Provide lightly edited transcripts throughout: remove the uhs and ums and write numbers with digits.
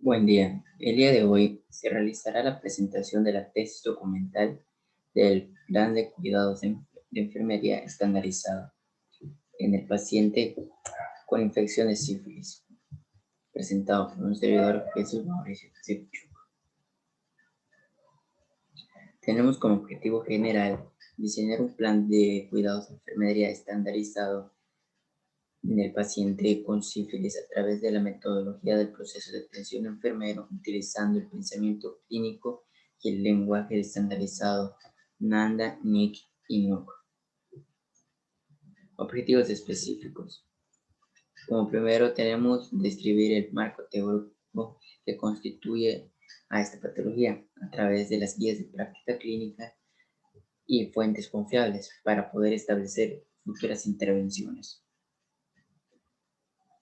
Buen día. El día de hoy se realizará la presentación de la tesis documental del Plan de Cuidados de Enfermería Estandarizado en el paciente con infección de sífilis, presentado por un servidor Jesús Mauricio Zipchuk. Tenemos como objetivo general diseñar un plan de cuidados de enfermería estandarizado en el paciente con sífilis a través de la metodología del proceso de atención enfermero, utilizando el pensamiento clínico y el lenguaje estandarizado Nanda, Nick y Nook. Objetivos específicos. Como primero tenemos describir el marco teórico que constituye a esta patología a través de las guías de práctica clínica y fuentes confiables para poder establecer futuras intervenciones.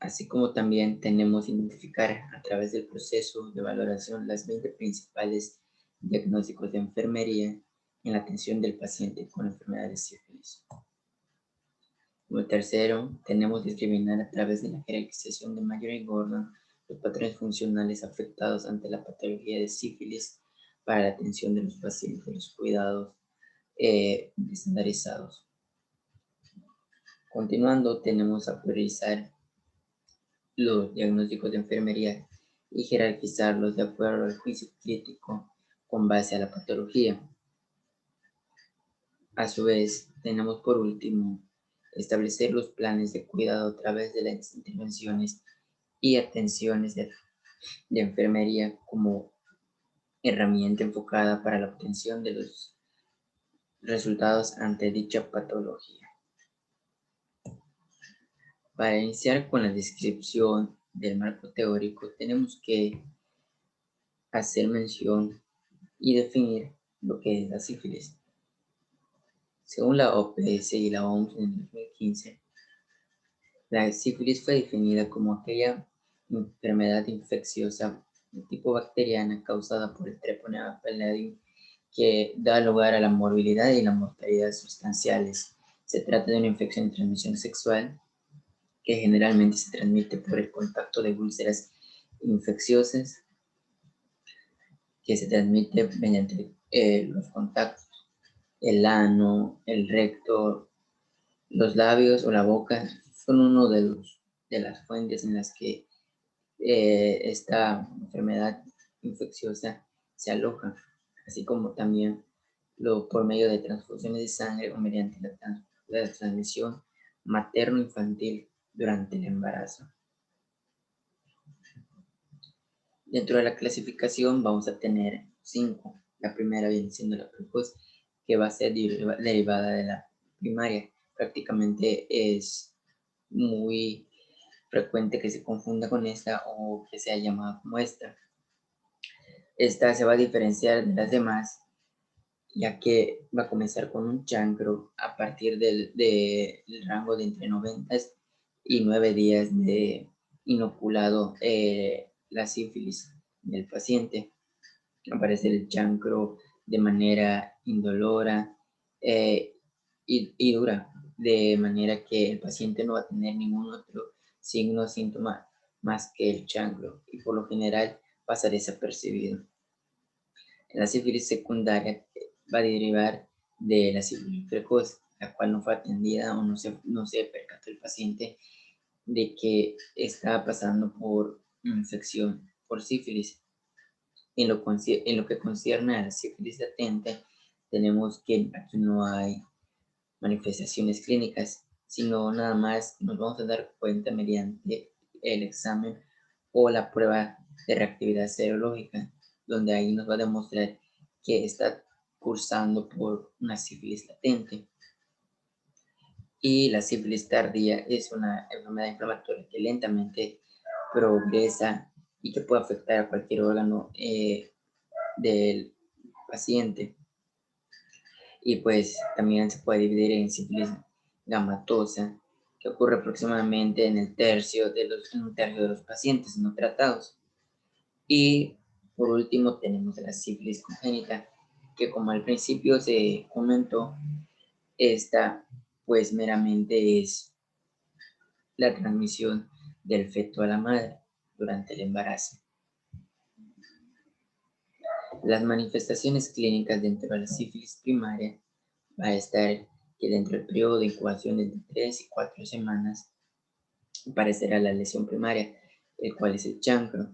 Así como también tenemos que identificar a través del proceso de valoración las 20 principales diagnósticos de enfermería en la atención del paciente con enfermedad de sífilis. Como tercero, tenemos que discriminar a través de la jerarquización de Mayer y Gordon los patrones funcionales afectados ante la patología de sífilis para la atención de los pacientes de los cuidados estandarizados. Continuando, tenemos a priorizar los diagnósticos de enfermería y jerarquizarlos de acuerdo al juicio crítico con base a la patología. A su vez, tenemos por último establecer los planes de cuidado a través de las intervenciones y atenciones de enfermería como herramienta enfocada para la obtención de los resultados ante dicha patología. Para iniciar con la descripción del marco teórico, tenemos que hacer mención y definir lo que es la sífilis. Según la OPS y la OMS en 2015, la sífilis fue definida como aquella enfermedad infecciosa de tipo bacteriana causada por el Treponema pallidum que da lugar a la morbilidad y la mortalidad sustanciales. Se trata de una infección de transmisión sexual que generalmente se transmite por el contacto de úlceras infecciosas que se transmite mediante los contactos, el ano, el recto, los labios o la boca son uno de las fuentes en las que esta enfermedad infecciosa se aloja, así como también por medio de transfusiones de sangre o mediante la transmisión materno-infantil durante el embarazo. Dentro de la clasificación vamos a tener 5. La primera viene siendo la precoz, que va a ser derivada de la primaria. Prácticamente es muy frecuente que se confunda con esta o que sea llamada como esta. Esta se va a diferenciar de las demás, ya que va a comenzar con un chancro a partir del rango de entre 90 y 9 días de inoculado la sífilis del paciente. Aparece el chancro de manera indolora y dura, de manera que el paciente no va a tener ningún otro signo o síntoma más que el chancro y por lo general pasa desapercibido. La sífilis secundaria va a derivar de la sífilis precoz, la cual no fue atendida o no se percató el paciente de que estaba pasando por infección por sífilis. En lo que concierne a la sífilis latente, tenemos que aquí no hay manifestaciones clínicas, sino nada más nos vamos a dar cuenta mediante el examen o la prueba de reactividad serológica, donde ahí nos va a demostrar que está cursando por una sífilis latente. Y la sífilis tardía es una enfermedad inflamatoria que lentamente progresa y que puede afectar a cualquier órgano del paciente. Y pues también se puede dividir en sífilis gamatosa, que ocurre aproximadamente en un tercio de los pacientes no tratados. Y por último tenemos la sífilis congénita, que como al principio se comentó, esta pues meramente es la transmisión del feto a la madre durante el embarazo. Las manifestaciones clínicas dentro de la sífilis primaria va a estar que dentro del periodo de incubación entre 3 y 4 semanas aparecerá la lesión primaria, el cual es el chancro,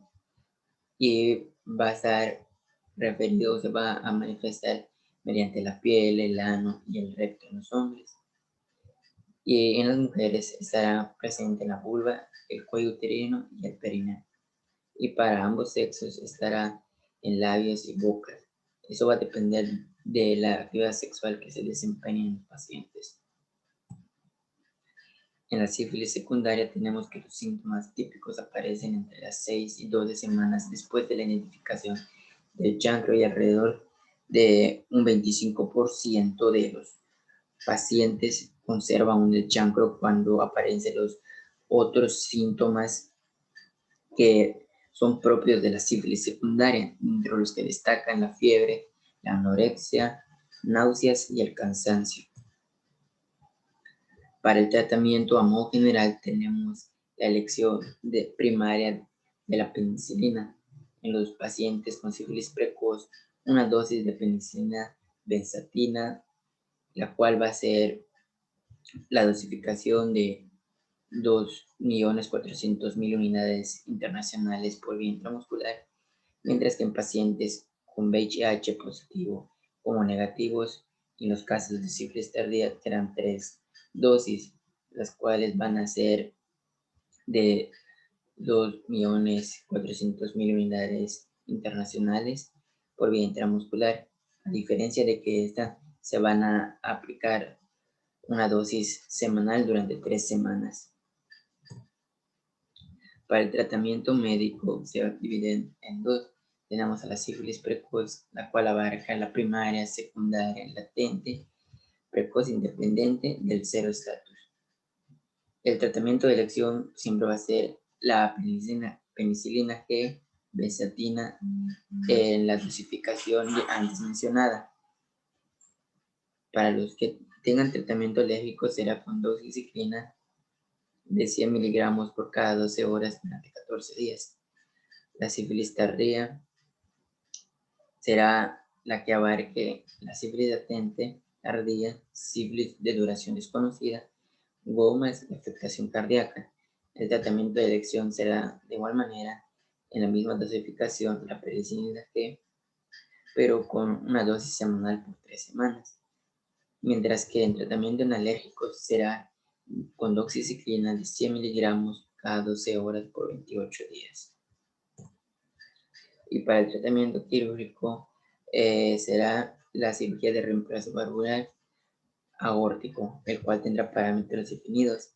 y va a estar referido, se va a manifestar mediante la piel, el ano y el recto en los hombres. Y en las mujeres estará presente en la vulva, el cuello uterino y el perineo. Y para ambos sexos estará en labios y boca. Eso va a depender de la actividad sexual que se desempeñe en los pacientes. En la sífilis secundaria tenemos que los síntomas típicos aparecen entre las 6 y 12 semanas después de la identificación del chancro y alrededor de un 25% de los pacientes conservan un el chancro cuando aparecen los otros síntomas que son propios de la sífilis secundaria, entre los que destacan la fiebre, la anorexia, náuseas y el cansancio. Para el tratamiento a modo general tenemos la elección primaria de la penicilina. En los pacientes con sífilis precoz, una dosis de penicilina benzatina, la cual va a ser la dosificación de 2.400.000 unidades internacionales por vía intramuscular, mientras que en pacientes con VIH positivo como negativos y en los casos de sífilis tardía serán 3 dosis, las cuales van a ser de 2.400.000 unidades internacionales por vía intramuscular, a diferencia de que esta se van a aplicar una dosis semanal durante 3 semanas. Para el tratamiento médico se divide en dos. Tenemos a la sífilis precoz, la cual abarca la primaria, secundaria, latente, precoz independiente del cero estatus. El tratamiento de elección siempre va a ser la penicilina G, benzatina, en la dosificación antes mencionada. Para los que tengan tratamiento alérgico será con doxiciclina de 100 miligramos por cada 12 horas durante 14 días. La sífilis tardía será la que abarque la sífilis latente, tardía, sífilis de duración desconocida, gomas y afectación cardíaca. El tratamiento de elección será de igual manera en la misma dosificación la penicilina G, pero con una dosis semanal por 3 semanas. Mientras que el tratamiento en alérgicos será con doxiciclina de 100 miligramos cada 12 horas por 28 días. Y para el tratamiento quirúrgico será la cirugía de reemplazo valvular aórtico, el cual tendrá parámetros definidos,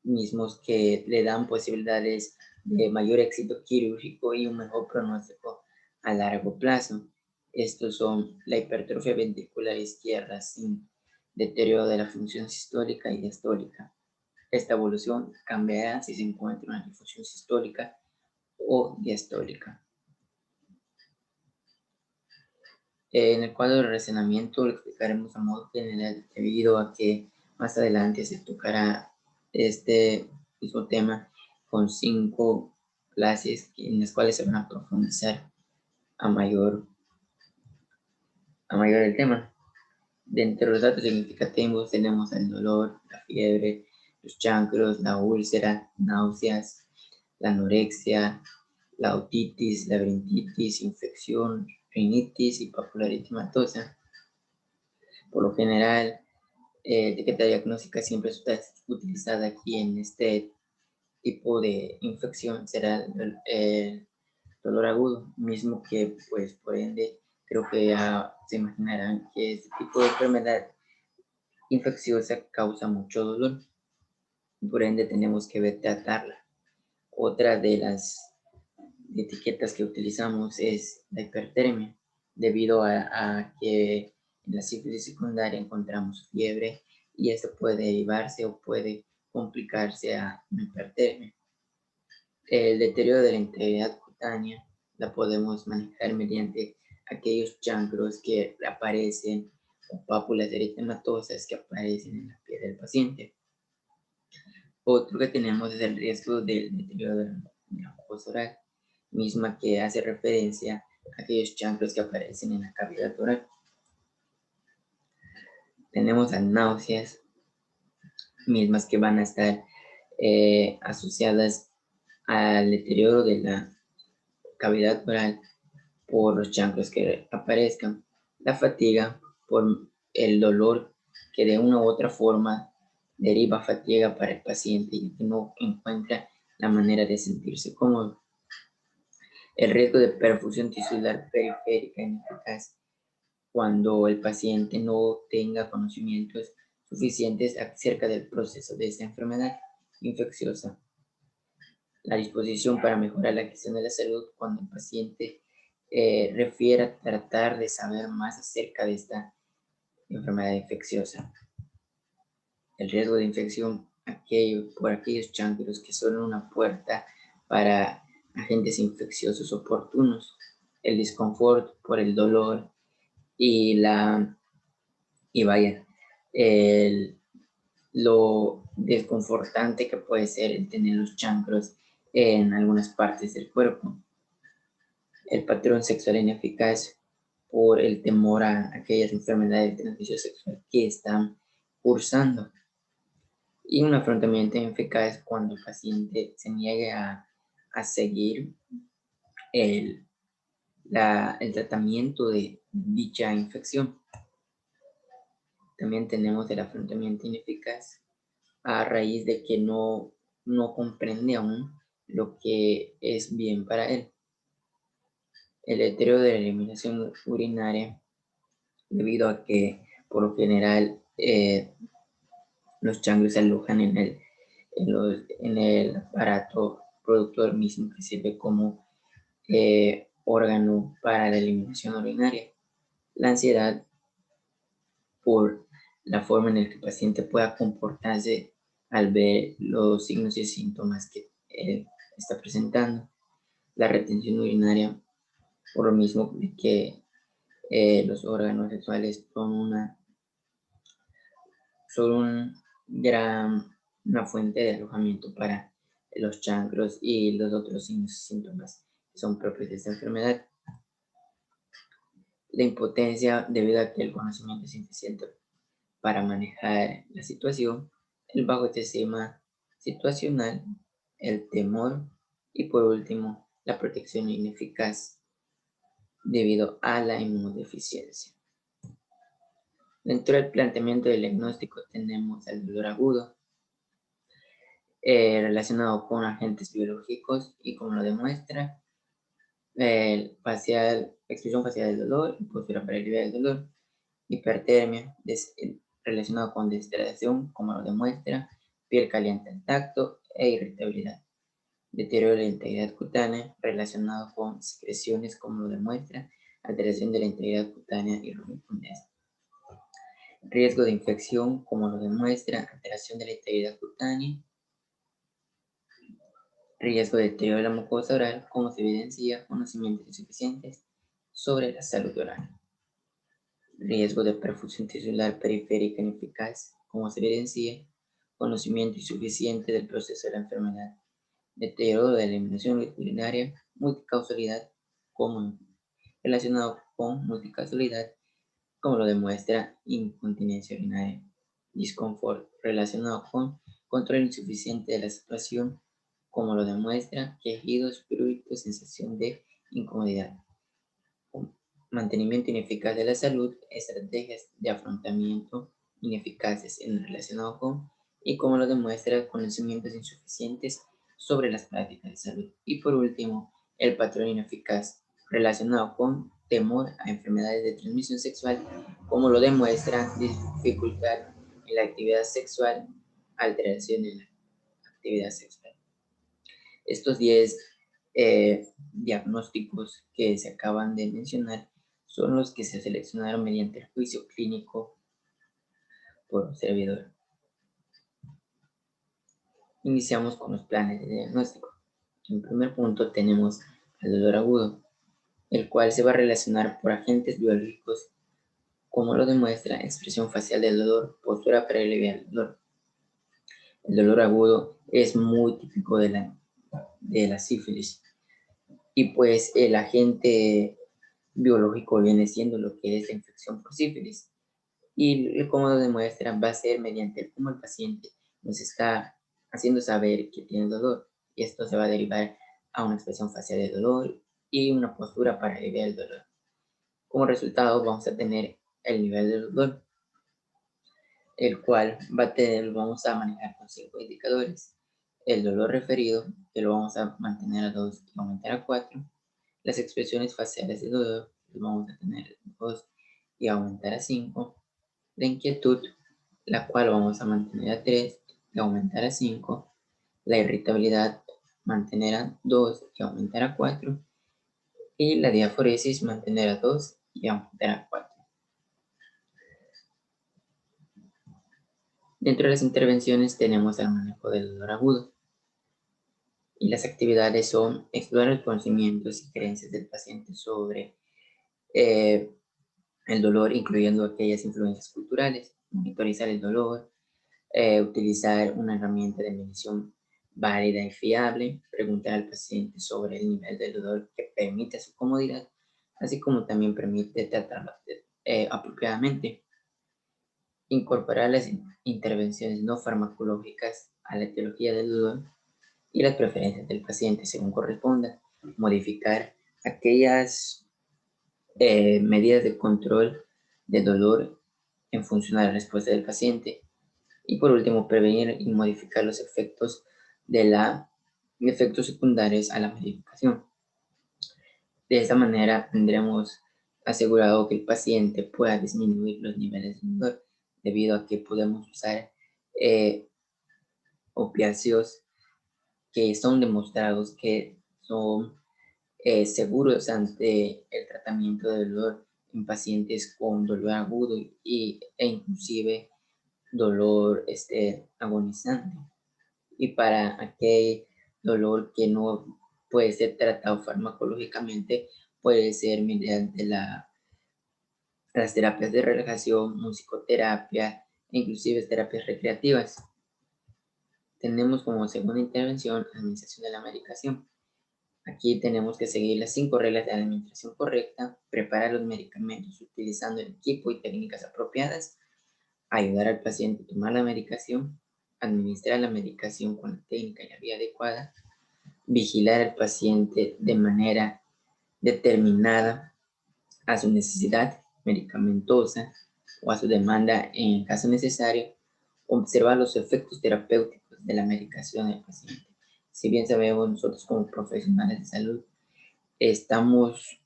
mismos que le dan posibilidades de mayor éxito quirúrgico y un mejor pronóstico a largo plazo. Estos son la hipertrofia ventricular izquierda sin deterioro de la función sistólica y diastólica. Esta evolución cambiará si se encuentra una difusión sistólica o diastólica. En el cuadro de relacionamiento lo explicaremos a modo general debido a que más adelante se tocará este mismo tema con 5 clases en las cuales se van a profundizar a mayor el tema. Dentro de los datos significativos tenemos el dolor, la fiebre, los chancros, la úlcera, náuseas, la anorexia, la otitis, la bronquitis, infección, rinitis y papularitis matosa. Por lo general, etiqueta diagnóstica siempre está utilizada aquí en este tipo de infección será el dolor agudo, mismo que pues por ende creo que ya se imaginarán que este tipo de enfermedad infecciosa causa mucho dolor, por ende tenemos que tratarla. Otra de las etiquetas que utilizamos es la hipertermia, debido a que en la sífilis secundaria encontramos fiebre y esto puede derivarse o puede complicarse a una hipertermia. El deterioro de la integridad cutánea la podemos manejar mediante aquellos chancros que aparecen o pápulas eritematosas que aparecen en la piel del paciente. Otro que tenemos es el riesgo del deterioro de la mucosa oral, misma que hace referencia aquellos chancros que aparecen en la cavidad oral. Tenemos las náuseas, mismas que van a estar asociadas al deterioro de la cavidad oral por los chancros que aparezcan. La fatiga por el dolor que de una u otra forma deriva fatiga para el paciente y que no encuentra la manera de sentirse cómodo. El riesgo de perfusión tisular periférica ineficaz cuando el paciente no tenga conocimientos suficientes acerca del proceso de esta enfermedad infecciosa. La disposición para mejorar la gestión de la salud cuando el paciente refiere a tratar de saber más acerca de esta enfermedad infecciosa. El riesgo de infección por aquellos chancros que son una puerta para agentes infecciosos oportunos. El desconfort por el dolor y lo desconfortante que puede ser el tener los chancros en algunas partes del cuerpo. El patrón sexual ineficaz por el temor a aquellas enfermedades de transmisión sexual que están cursando. Y un afrontamiento ineficaz cuando el paciente se niegue a seguir el tratamiento de dicha infección. También tenemos el afrontamiento ineficaz a raíz de que no comprende aún lo que es bien para él. El deterioro de la eliminación urinaria, debido a que por lo general los chancros se alojan en el aparato productor mismo que sirve como órgano para la eliminación urinaria. La ansiedad por la forma en la que el paciente pueda comportarse al ver los signos y síntomas que está presentando. La retención urinaria, por lo mismo de que los órganos sexuales son una fuente de alojamiento para los chancros y los otros signos y síntomas que son propios de esta enfermedad. La impotencia debido a que el conocimiento es insuficiente para manejar la situación, el bajo autoestima situacional, el temor y por último la protección ineficaz debido a la inmunodeficiencia. Dentro del planteamiento del diagnóstico tenemos el dolor agudo relacionado con agentes biológicos y como lo demuestra expresión facial del dolor y postura para aliviar el dolor, hipertermia relacionado con deshidratación como lo demuestra, piel caliente al tacto e irritabilidad. Deterioro de la integridad cutánea relacionado con secreciones como lo demuestra, alteración de la integridad cutánea y rubicundez. Riesgo de infección como lo demuestra, alteración de la integridad cutánea. Riesgo de deterioro de la mucosa oral como se evidencia conocimientos insuficientes sobre la salud oral. Riesgo de perfusión tisular periférica ineficaz como se evidencia conocimiento insuficiente del proceso de la enfermedad. Deterioro de la eliminación urinaria, multicausalidad relacionado con multicausalidad, como lo demuestra incontinencia urinaria. Disconfort relacionado con control insuficiente de la situación, como lo demuestra quejidos, prurito, sensación de incomodidad. Mantenimiento ineficaz de la salud, estrategias de afrontamiento ineficaces en relacionado con y como lo demuestra conocimientos insuficientes sobre las prácticas de salud. Y por último, el patrón ineficaz relacionado con temor a enfermedades de transmisión sexual, como lo demuestra dificultad en la actividad sexual, alteración en la actividad sexual. Estos 10 diagnósticos que se acaban de mencionar son los que se seleccionaron mediante el juicio clínico por un servidor. Iniciamos con los planes de diagnóstico. En primer punto tenemos el dolor agudo, el cual se va a relacionar por agentes biológicos, como lo demuestra expresión facial del dolor, postura para aliviar el dolor. El dolor agudo es muy típico de la sífilis y pues el agente biológico viene siendo lo que es la infección por sífilis. Y cómo lo demuestra va a ser mediante cómo el paciente nos está haciendo saber que tiene dolor. Y esto se va a derivar a una expresión facial de dolor y una postura para aliviar el dolor. Como resultado vamos a tener el nivel de dolor, el cual vamos a manejar con 5 indicadores. El dolor referido, que lo vamos a mantener a 2 y aumentar a 4. Las expresiones faciales de dolor, que vamos a tener 2 y aumentar a 5. La inquietud, la cual vamos a mantener a 3 y aumentar a 5. La irritabilidad, mantener a 2 y aumentar a 4. Y la diaforesis, mantener a 2 y aumentar a 4. Dentro de las intervenciones tenemos el manejo del dolor agudo. Y las actividades son explorar los conocimientos y creencias del paciente sobre el dolor, incluyendo aquellas influencias culturales, monitorizar el dolor, utilizar una herramienta de medición válida y fiable, preguntar al paciente sobre el nivel de dolor que permite su comodidad, así como también permite tratarlo apropiadamente. Incorporar las intervenciones no farmacológicas a la etiología del dolor y las preferencias del paciente según corresponda. Modificar aquellas medidas de control de dolor en función a la respuesta del paciente. Y por último, prevenir y modificar los efectos efectos secundarios a la medicación. De esta manera tendremos asegurado que el paciente pueda disminuir los niveles de dolor debido a que podemos usar opiáceos que son demostrados que son seguros ante el tratamiento del dolor en pacientes con dolor agudo e inclusive dolor agonizante. Y para aquel dolor que no puede ser tratado farmacológicamente, puede ser mediante las terapias de relajación, musicoterapia e inclusive terapias recreativas. Tenemos como segunda intervención la administración de la medicación. Aquí tenemos que seguir las 5 reglas de la administración correcta, preparar los medicamentos utilizando el equipo y técnicas apropiadas, ayudar al paciente a tomar la medicación, administrar la medicación con la técnica y la vía adecuada, vigilar al paciente de manera determinada a su necesidad medicamentosa o a su demanda en caso necesario, observar los efectos terapéuticos de la medicación del paciente. Si bien sabemos nosotros como profesionales de salud, estamos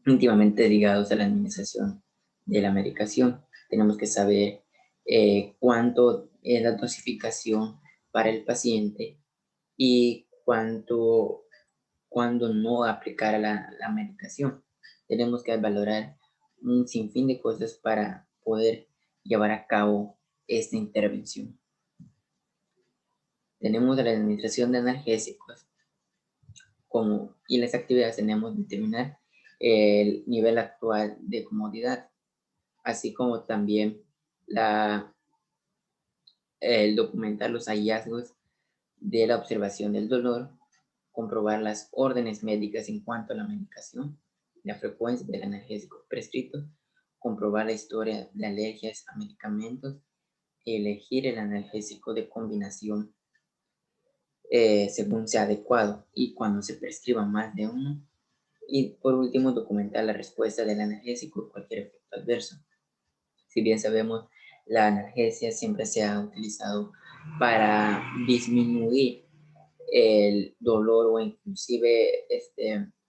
íntimamente ligados a la administración de la medicación. Tenemos que saber cuánto es la dosificación para el paciente y cuándo no aplicar la medicación. Tenemos que valorar un sinfín de cosas para poder llevar a cabo esta intervención. Tenemos la administración de analgésicos y las actividades tenemos que determinar el nivel actual de comodidad, así como también el documentar los hallazgos de la observación del dolor, comprobar las órdenes médicas en cuanto a la medicación, la frecuencia del analgésico prescrito, comprobar la historia de alergias a medicamentos, elegir el analgésico de combinación según sea adecuado y cuando se prescriba más de uno. Y por último, documentar la respuesta del analgésico a cualquier efecto adverso. Si bien sabemos, la analgesia siempre se ha utilizado para disminuir el dolor o inclusive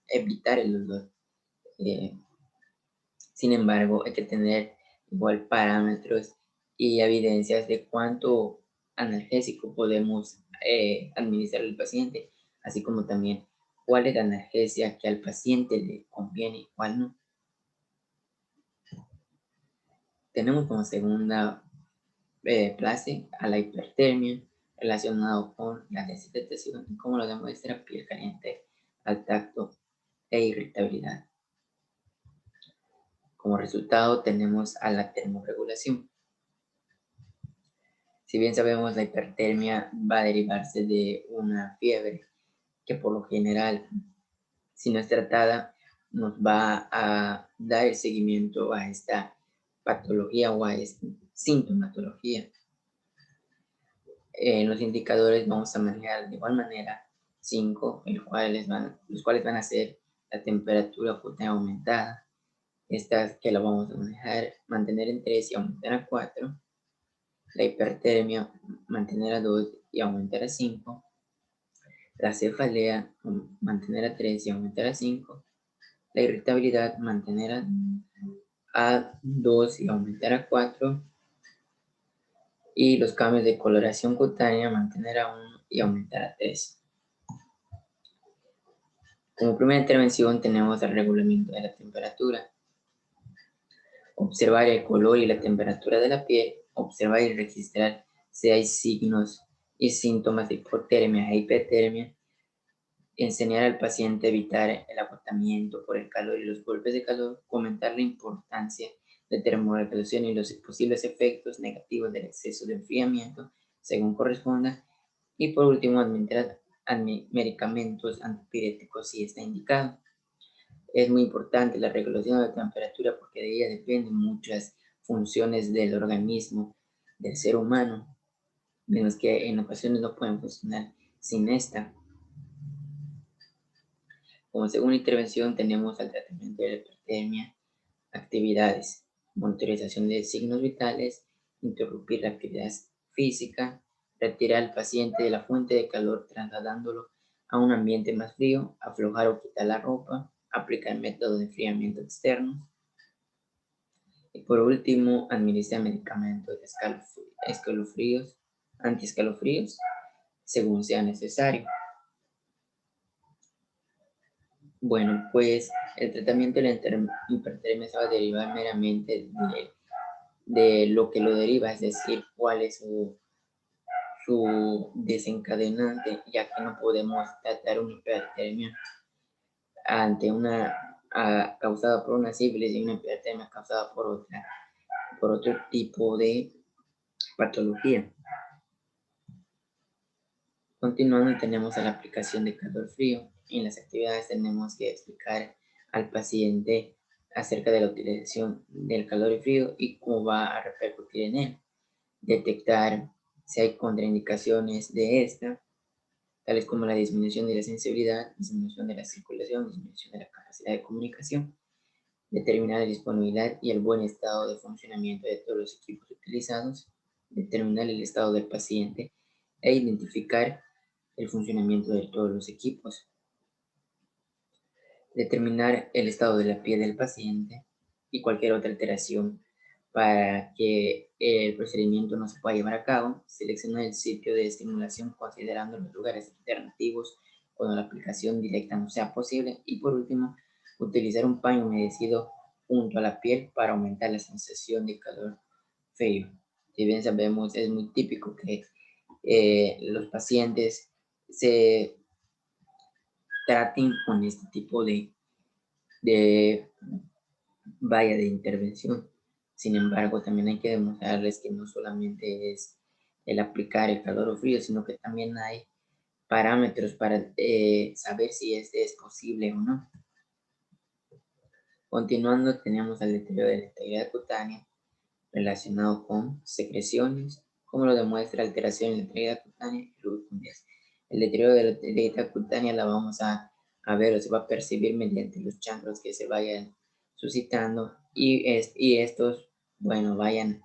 evitar el dolor. Sin embargo, hay que tener igual parámetros y evidencias de cuánto analgésico podemos administrar al paciente, así como también cuál es la analgesia que al paciente le conviene y cuál no. Tenemos como segunda clase a la hipertermia relacionado con la deshidratación y cómo lo demuestra piel caliente al tacto e irritabilidad. Como resultado tenemos a la termorregulación. Si bien sabemos la hipertermia va a derivarse de una fiebre que por lo general, si no es tratada, nos va a dar el seguimiento a esta patología o a esta sintomatología. Los indicadores vamos a manejar de igual manera 5, los cuales van a ser la temperatura cutánea aumentada, esta que la vamos a mantener en 3 y aumentar a 4, la hipertermia mantener a 2 y aumentar a 5, la cefalea mantener a 3 y aumentar a 5, la irritabilidad mantener a 2 y aumentar a 4, y los cambios de coloración cutánea mantener a 1 y aumentar a 3. Como primera intervención tenemos el regulamiento de la temperatura. Observar el color y la temperatura de la piel, observar y registrar si hay signos y síntomas de hipotermia e hipertermia, enseñar al paciente a evitar el agotamiento por el calor y los golpes de calor, comentar la importancia de termorregulación y los posibles efectos negativos del exceso de enfriamiento, según corresponda, y por último, administrar medicamentos antipiréticos si está indicado. Es muy importante la regulación de la temperatura porque de ella dependen muchas funciones del organismo del ser humano, menos que en ocasiones no pueden funcionar sin esta. Como segunda intervención tenemos el tratamiento de la hipertermia, actividades, monitorización de signos vitales, interrumpir la actividad física, retirar al paciente de la fuente de calor trasladándolo a un ambiente más frío, aflojar o quitar la ropa, aplicar métodos de enfriamiento externos. Y por último, administrar medicamentos de antiescalofríos, según sea necesario. Bueno, pues el tratamiento de la hipertermia se va a derivar meramente de lo que lo deriva, es decir, cuál es su desencadenante, ya que no podemos tratar una hipertermia ante causada por una sífilis y una hipertermia causada por otro tipo de patología. Continuando, tenemos a la aplicación de calor-frío. En las actividades tenemos que explicar al paciente acerca de la utilización del calor y frío y cómo va a repercutir en él. Detectar si hay contraindicaciones de esta, tales como la disminución de la sensibilidad, disminución de la circulación, disminución de la capacidad de comunicación. Determinar la disponibilidad y el buen estado de funcionamiento de todos los equipos utilizados. Determinar el estado del paciente e identificar el funcionamiento de todos los equipos. Determinar el estado de la piel del paciente y cualquier otra alteración para que el procedimiento no se pueda llevar a cabo. Seleccionar el sitio de estimulación considerando los lugares alternativos cuando la aplicación directa no sea posible. Y por último, utilizar un paño humedecido junto a la piel para aumentar la sensación de calor frío. Si bien sabemos, es muy típico que los pacientes se traten con este tipo de de intervención. Sin embargo, también hay que demostrarles que no solamente es el aplicar el calor o frío, sino que también hay parámetros para saber si este es posible o no. Continuando, tenemos el deterioro de la integridad cutánea relacionado con secreciones, como lo demuestra alteración en la integridad cutánea y rugosidad. El deterioro de la integridad cutánea la vamos a ver o se va a percibir mediante los chancros que se vayan suscitando y estos, bueno, vayan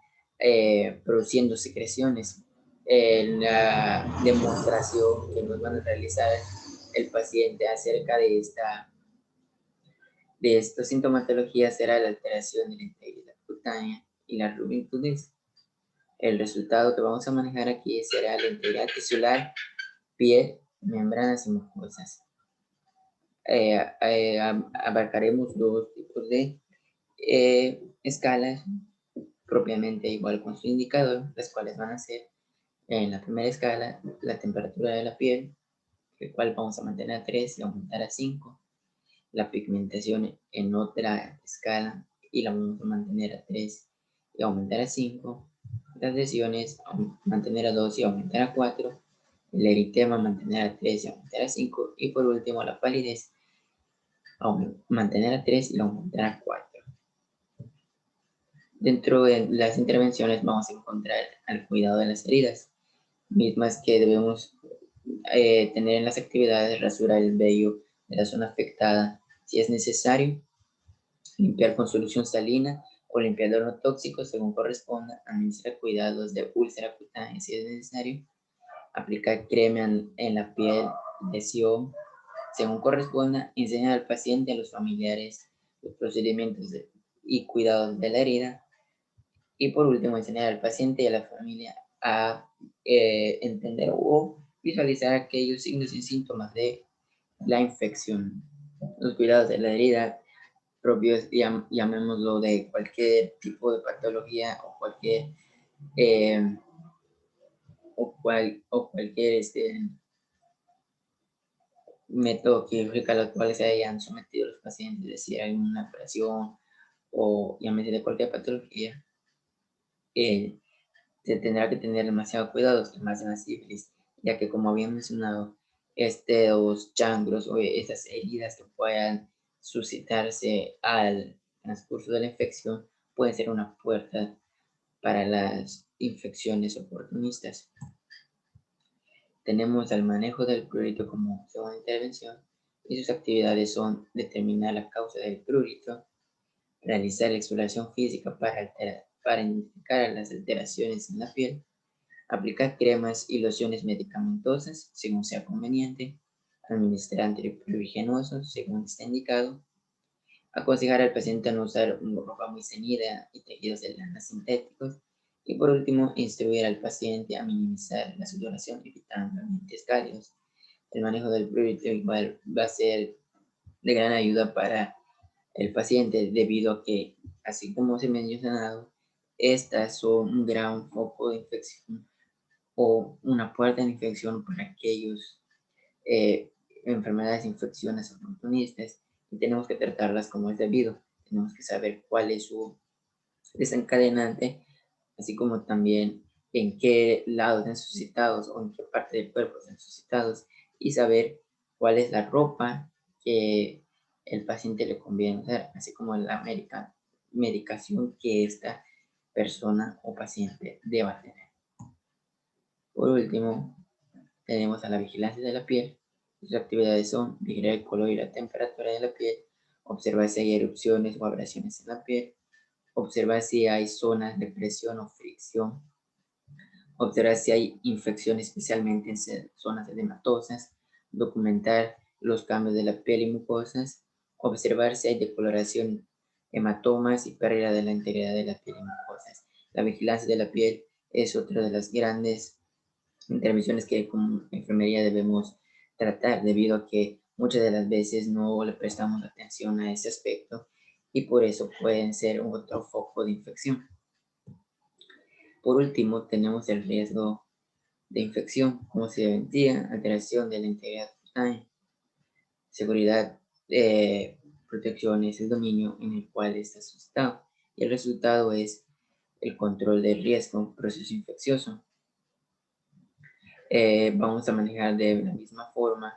produciendo secreciones. La demostración que nos van a realizar el paciente acerca de esta sintomatología será la alteración de la integridad cutánea y la rubitudez. El resultado que vamos a manejar aquí será la integridad tisular, piel, membranas y mucosas. Abarcaremos dos tipos de escalas propiamente igual con su indicador, las cuales van a ser en la primera escala la temperatura de la piel, el cual vamos a mantener a 3 y aumentar a 5. La pigmentación en otra escala y la vamos a mantener a 3 y aumentar a 5. Las lesiones mantener a 2 y aumentar a 4. El eritema mantener a 3 y aumentar a 5. Y por último la palidez mantener a 3 y aumentar a 4. Dentro de las intervenciones vamos a encontrar al cuidado de las heridas, mismas que debemos tener en las actividades: rasurar el vello de la zona afectada si es necesario, limpiar con solución salina o limpiador no tóxico según corresponda, administrar cuidados de úlcera cutánea si es necesario, aplicar crema en la piel, lesión según corresponda, enseñar al paciente y a los familiares los procedimientos y cuidados de la herida, y por último enseñar al paciente y a la familia a entender o visualizar aquellos signos y síntomas de la infección. Los cuidados de la herida propios, llamémoslo, de cualquier tipo de patología o cualquier eh, cualquier método quirúrgico al cual se hayan sometido los pacientes, es decir, alguna operación o llámese de cualquier patología, eh, se tendrá que tener demasiado cuidado, más en la sífilis, ya que, como había mencionado, los changros o esas heridas que puedan suscitarse al transcurso de la infección pueden ser una puerta para las infecciones oportunistas. Tenemos al manejo del prurito como segunda intervención, y sus actividades son determinar la causa del prurito, realizar la exploración física para identificar las alteraciones en la piel, aplicar cremas y lociones medicamentosas según sea conveniente, administrar antiprurigenosos según esté indicado, aconsejar al paciente a no usar ropa muy ceñida y tejidos de lana sintéticos, y por último, instruir al paciente a minimizar la sudoración evitando ambientes cálidos. El manejo del prurito igual va a ser de gran ayuda para el paciente, debido a que, así como se ha mencionado, estas son un gran foco de infección o una puerta de infección para aquellos eh, enfermedades, infecciones oportunistas, y tenemos que tratarlas como es debido. Tenemos que saber cuál es su desencadenante, así como también en qué lado están suscitados o en qué parte del cuerpo están suscitados, y saber cuál es la ropa que el paciente le conviene usar, así como la medicación que esta persona o paciente deba tener. Por último, tenemos a la vigilancia de la piel. Sus actividades son vigilar el color y la temperatura de la piel, observar si hay erupciones o abrasiones en la piel, observar si hay zonas de presión o fricción, observar si hay infección especialmente en zonas edematosas, documentar los cambios de la piel y mucosas, observar si hay decoloración, hematomas y pérdida de la integridad de la piel y mucosas. La vigilancia de la piel es otra de las grandes intervenciones que como enfermería debemos tratar, debido a que muchas de las veces no le prestamos atención a ese aspecto, y por eso pueden ser otro foco de infección. Por último, tenemos el riesgo de infección, como se decía, alteración de la integridad cutánea, seguridad, protección es el dominio en el cual está suscitado, y el resultado es el control del riesgo, proceso infeccioso. Vamos a manejar de la misma forma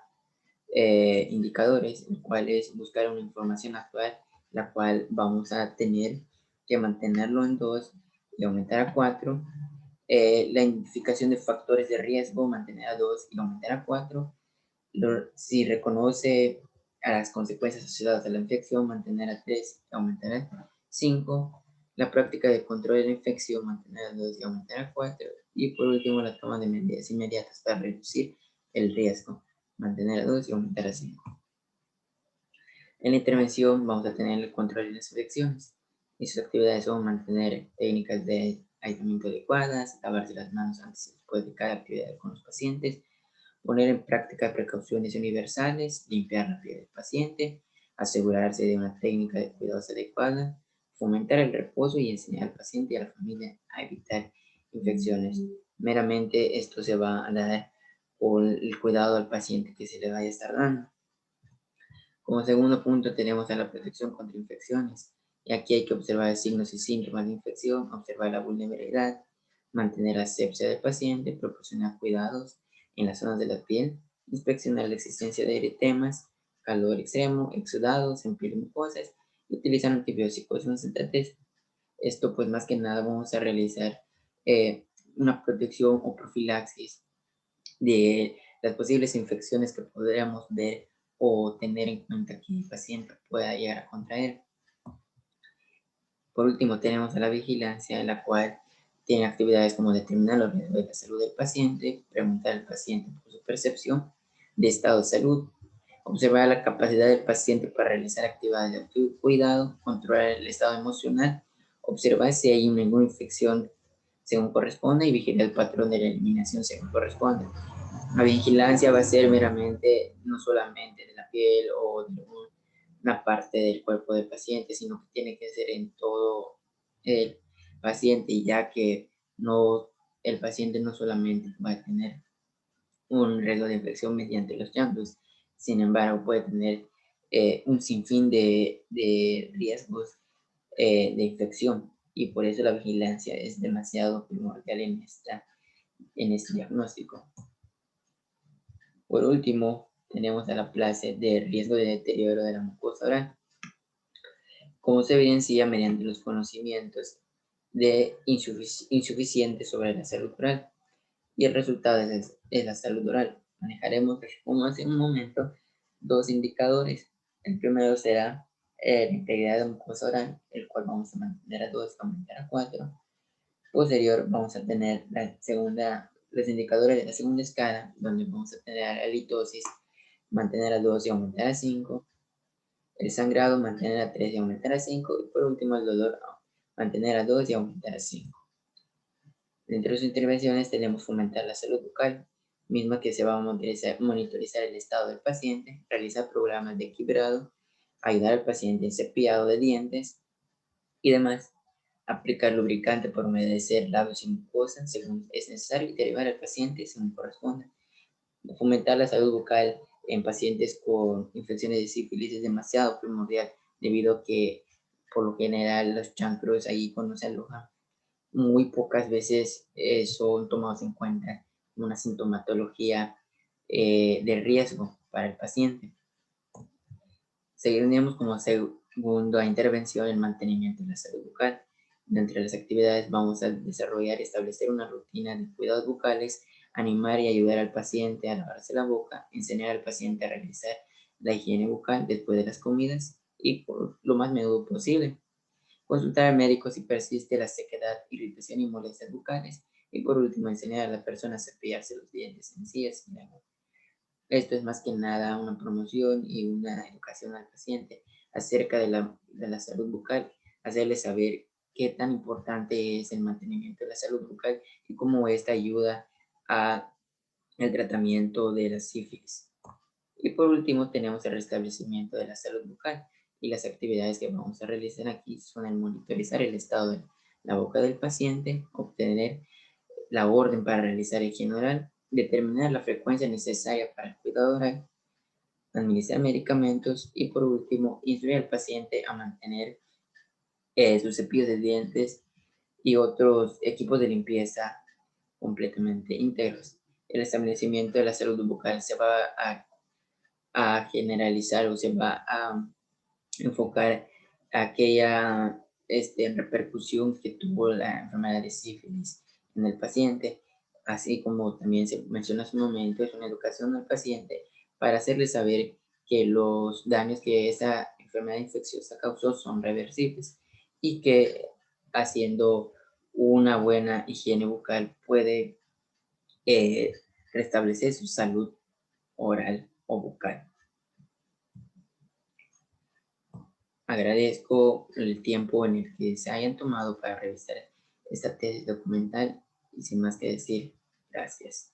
indicadores, el cual es buscar una información actual, la cual vamos a tener que mantenerlo en 2 y aumentar a 4. La identificación de factores de riesgo, mantener a 2 y aumentar a 4. Si reconoce a las consecuencias asociadas a la infección, mantener a 3 y aumentar a 5. La práctica de control de la infección, mantener a 2 y aumentar a 4. Y por último, la toma de medidas inmediatas para reducir el riesgo, mantener a 2 y aumentar a 5. En la intervención vamos a tener el control de las infecciones, y sus actividades son mantener técnicas de aislamiento adecuadas, lavarse las manos antes y después de cada actividad con los pacientes, poner en práctica precauciones universales, limpiar la piel del paciente, asegurarse de una técnica de cuidados adecuada, fomentar el reposo y enseñar al paciente y a la familia a evitar infecciones. Meramente esto se va a dar por el cuidado al paciente que se le vaya a estar dando. Como segundo punto tenemos a la protección contra infecciones, y aquí hay que observar signos y síntomas de infección, observar la vulnerabilidad, mantener la asepsia del paciente, proporcionar cuidados en las zonas de la piel, inspeccionar la existencia de eritemas, calor extremo, exudados, en mucosas y utilizan antibióticos constantes. Esto pues más que nada vamos a realizar una protección o profilaxis de las posibles infecciones que podríamos ver o tener en cuenta que el paciente pueda llegar a contraer. Por último, tenemos a la vigilancia, en la cual tiene actividades como determinar los riesgos de la salud del paciente, preguntar al paciente por su percepción de estado de salud, observar la capacidad del paciente para realizar actividades de autocuidado, controlar el estado emocional, observar si hay ninguna infección según corresponda y vigilar el patrón de la eliminación según corresponda. La vigilancia va a ser meramente, no solamente de la piel o de una parte del cuerpo del paciente, sino que tiene que ser en todo el paciente, ya que no, el paciente no solamente va a tener un riesgo de infección mediante los llantos, sin embargo puede tener un sinfín de riesgos de infección, y por eso la vigilancia es demasiado primordial en este diagnóstico. Por último, tenemos a la clase de riesgo de deterioro de la mucosa oral, como se evidencia mediante los conocimientos insuficientes sobre la salud oral, y el resultado es la salud oral. Manejaremos, como hace un momento, dos indicadores. El primero será la integridad de la mucosa oral, el cual vamos a mantener a 2 y aumentar a 4. Posterior vamos a tener los indicadores de la segunda escala, donde vamos a tener la halitosis, mantener a 2 y aumentar a 5, el sangrado, mantener a 3 y aumentar a 5, y por último el dolor, mantener a 2 y aumentar a 5. Dentro de sus intervenciones tenemos fomentar la salud bucal, misma que se va a monitorizar el estado del paciente, realizar programas de equilibrado, ayudar al paciente en cepillado de dientes y demás, aplicar lubricante por humedecer labios y mucosas según es necesario y derivar al paciente según corresponda. Fomentar la salud bucal en pacientes con infecciones de sífilis es demasiado primordial, debido a que por lo general los chancros ahí cuando se alojan muy pocas veces son tomados en cuenta como una sintomatología de riesgo para el paciente. Seguiremos como segunda intervención el mantenimiento de la salud bucal. Entre las actividades vamos a desarrollar y establecer una rutina de cuidados bucales, animar y ayudar al paciente a lavarse la boca, enseñar al paciente a realizar la higiene bucal después de las comidas y por lo más menudo posible. Consultar al médico si persiste la sequedad, irritación y molestias bucales. Y por último, enseñar a la persona a cepillarse los dientes sencillas sin agua. Esto es más que nada una promoción y una educación al paciente acerca de la salud bucal, hacerle saber qué tan importante es el mantenimiento de la salud bucal y cómo esta ayuda al tratamiento de la sífilis. Y por último, tenemos el restablecimiento de la salud bucal, y las actividades que vamos a realizar aquí son el monitorizar el estado de la boca del paciente, obtener la orden para realizar higiene oral, determinar la frecuencia necesaria para el cuidado oral, administrar medicamentos y por último, instruir al paciente a mantener sus cepillos de dientes y otros equipos de limpieza completamente íntegros. El establecimiento de la salud bucal se va a generalizar o se va a enfocar aquella repercusión que tuvo la enfermedad de sífilis en el paciente, así como también se menciona hace un momento, es una educación al paciente para hacerle saber que los daños que esa enfermedad infecciosa causó son reversibles y que haciendo una buena higiene bucal puede eh, restablecer su salud oral o bucal. Agradezco el tiempo en el que se hayan tomado para revisar esta tesis documental y sin más que decir, gracias.